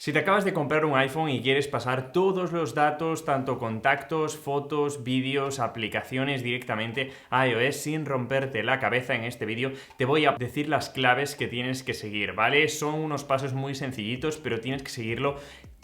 Si te acabas de comprar un iPhone y quieres pasar todos los datos, tanto contactos, fotos, vídeos, aplicaciones directamente a iOS sin romperte la cabeza, en este vídeo te voy a decir las claves que tienes que seguir, ¿vale? Son unos pasos muy sencillitos, pero tienes que seguirlo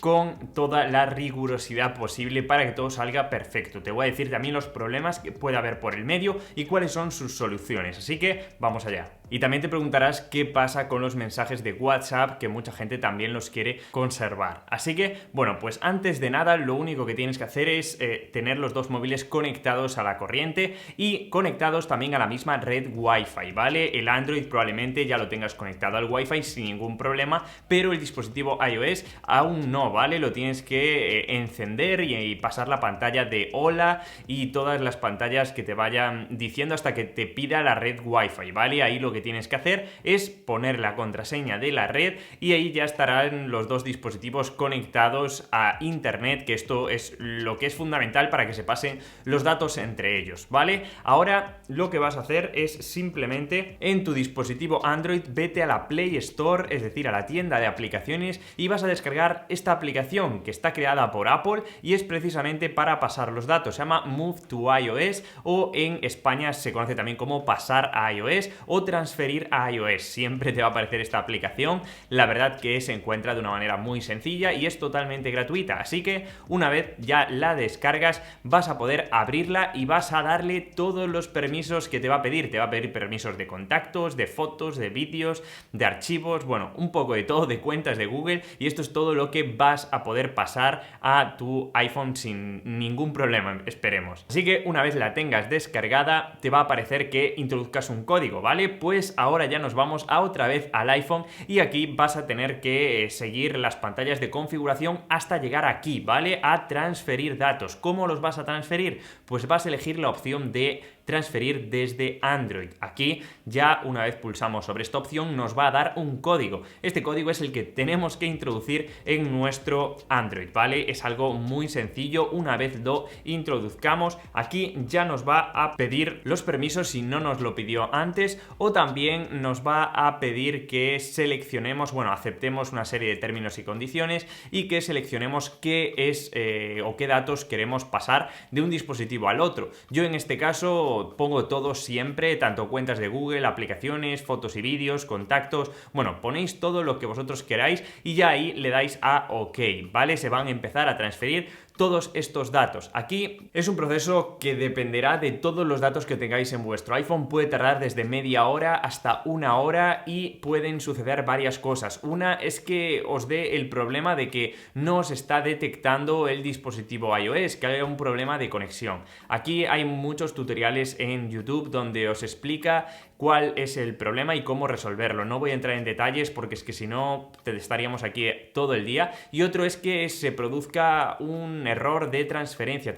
con toda la rigurosidad posible para que todo salga perfecto. Te voy a decir también los problemas que puede haber por el medio y cuáles son sus soluciones, así que vamos allá. Y también te preguntarás qué pasa con los mensajes de WhatsApp, que mucha gente también los quiere conservar. Así que, bueno, pues antes de nada lo único que tienes que hacer es tener los dos móviles conectados a la corriente y conectados también a la misma red Wi-Fi, ¿vale? El Android probablemente ya lo tengas conectado al Wi-Fi sin ningún problema, pero el dispositivo iOS aún no, ¿vale? Lo tienes que encender y pasar la pantalla de hola y todas las pantallas que te vayan diciendo hasta que te pida la red Wi-Fi, ¿vale? Ahí lo que tienes que hacer es poner la contraseña de la red y ahí ya estarán los dos dispositivos conectados a internet, que esto es lo que es fundamental para que se pasen los datos entre ellos, ¿vale? Ahora lo que vas a hacer es simplemente en tu dispositivo Android vete a la Play Store, es decir, a la tienda de aplicaciones, y vas a descargar esta aplicación que está creada por Apple y es precisamente para pasar los datos. Se llama Move to iOS o en España se conoce también como pasar a iOS o transferir a iOS. Siempre te va a aparecer esta aplicación. La verdad que se encuentra de una manera muy sencilla y es totalmente gratuita. Así que una vez ya la descargas vas a poder abrirla y vas a darle todos los permisos que te va a pedir. Te va a pedir permisos de contactos, de fotos, de vídeos, de archivos, bueno, un poco de todo, de cuentas de Google, y esto es todo lo que vas a poder pasar a tu iPhone sin ningún problema, esperemos. Así que una vez la tengas descargada te va a aparecer que introduzcas un código, ¿vale? Pues ahora ya nos vamos a otra vez al iPhone y aquí vas a tener que seguir las pantallas de configuración hasta llegar aquí, ¿vale? A transferir datos. ¿Cómo los vas a transferir? Pues vas a elegir la opción de transferir desde Android. Aquí ya una vez pulsamos sobre esta opción nos va a dar un código. Este código es el que tenemos que introducir en nuestro Android, ¿vale? Es algo muy sencillo. Una vez lo introduzcamos, aquí ya nos va a pedir los permisos si no nos lo pidió antes, o también nos va a pedir que seleccionemos, bueno, aceptemos una serie de términos y condiciones y que seleccionemos qué es o qué datos queremos pasar de un dispositivo al otro. Yo en este caso pongo todo siempre, tanto cuentas de Google, aplicaciones, fotos y vídeos, contactos, bueno, ponéis todo lo que vosotros queráis y ya ahí le dais a OK, ¿vale? Se van a empezar a transferir todos estos datos. Aquí es un proceso que dependerá de todos los datos que tengáis en vuestro iPhone. Puede tardar desde media hora hasta una hora y pueden suceder varias cosas. Una es que os dé el problema de que no os está detectando el dispositivo iOS, que haya un problema de conexión. Aquí hay muchos tutoriales en YouTube donde os explica cuál es el problema y cómo resolverlo. No voy a entrar en detalles porque es que si no te estaríamos aquí todo el día. Y otro es que se produzca un error de transferencia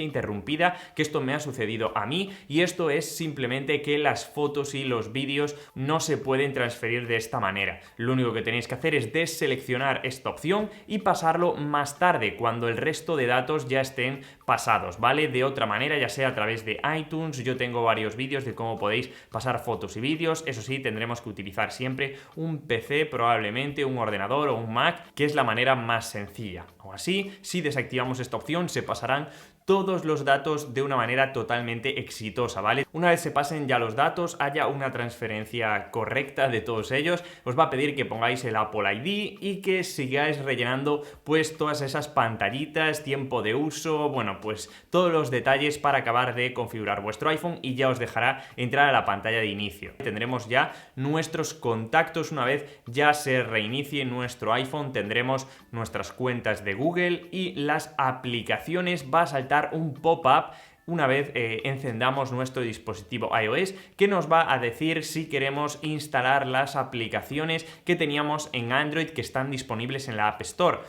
interrumpida, que esto me ha sucedido a mí, y esto es simplemente que las fotos y los vídeos no se pueden transferir de esta manera. Lo único que tenéis que hacer es deseleccionar esta opción y pasarlo más tarde, cuando el resto de datos ya estén pasados, ¿vale? De otra manera, ya sea a través de iTunes. Yo tengo varios vídeos de cómo podéis pasar fotos y vídeos. Eso sí, tendremos que utilizar siempre un PC, probablemente un ordenador o un Mac, que es la manera más sencilla. Aún así, si desactivamos esta opción, se pasarán todos los datos de una manera totalmente exitosa, ¿vale? Una vez se pasen ya los datos, haya una transferencia correcta de todos ellos, os va a pedir que pongáis el Apple ID y que sigáis rellenando pues todas esas pantallitas, tiempo de uso, bueno, pues todos los detalles para acabar de configurar vuestro iPhone, y ya os dejará entrar a la pantalla de inicio. Tendremos ya nuestros contactos. Una vez ya se reinicie nuestro iPhone, tendremos nuestras cuentas de Google y las aplicaciones. Va a saltar un pop-up una vez encendamos nuestro dispositivo iOS, que nos va a decir si queremos instalar las aplicaciones que teníamos en Android que están disponibles en la App Store.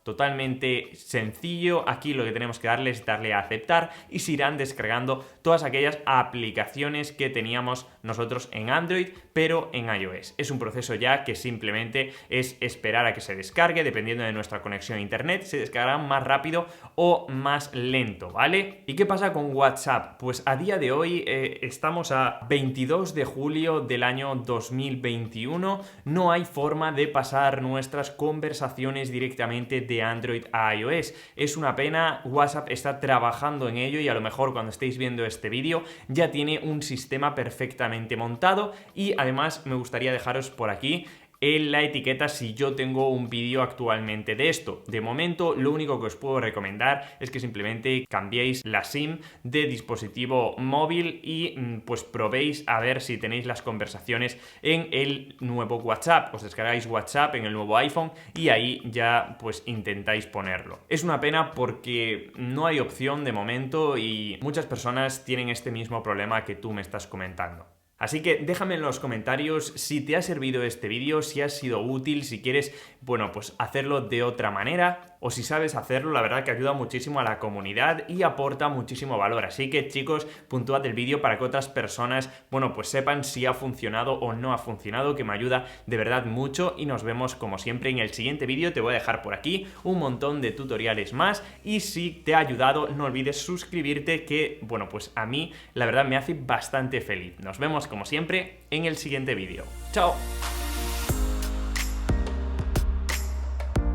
totalmente sencillo. Aquí lo que tenemos que darle es darle a aceptar y se irán descargando todas aquellas aplicaciones que teníamos nosotros en Android, pero en iOS. Es un proceso ya que simplemente es esperar a que se descargue, dependiendo de nuestra conexión a internet, se descargará más rápido o más lento, ¿vale? ¿Y qué pasa con WhatsApp? Pues a día de hoy estamos a 22 de julio del año 2021, no hay forma de pasar nuestras conversaciones directamente de Android a iOS. Es una pena, WhatsApp está trabajando en ello y a lo mejor cuando estéis viendo este vídeo ya tiene un sistema perfectamente montado, y además me gustaría dejaros por aquí en la etiqueta si yo tengo un vídeo actualmente de esto. De momento lo único que os puedo recomendar es que simplemente cambiéis la SIM de dispositivo móvil y pues probéis a ver si tenéis las conversaciones en el nuevo WhatsApp. Os descargáis WhatsApp en el nuevo iPhone y ahí ya pues intentáis ponerlo. Es una pena porque no hay opción de momento y muchas personas tienen este mismo problema que tú me estás comentando. Así que déjame en los comentarios si te ha servido este vídeo, si ha sido útil, si quieres, bueno, pues hacerlo de otra manera, o si sabes hacerlo. La verdad que ayuda muchísimo a la comunidad y aporta muchísimo valor. Así que, chicos, puntuad el vídeo para que otras personas, bueno, pues sepan si ha funcionado o no ha funcionado, que me ayuda de verdad mucho, y nos vemos como siempre en el siguiente vídeo. Te voy a dejar por aquí un montón de tutoriales más, y si te ha ayudado no olvides suscribirte, que, bueno, pues a mí la verdad me hace bastante feliz. Nos vemos como siempre en el siguiente vídeo. ¡Chao!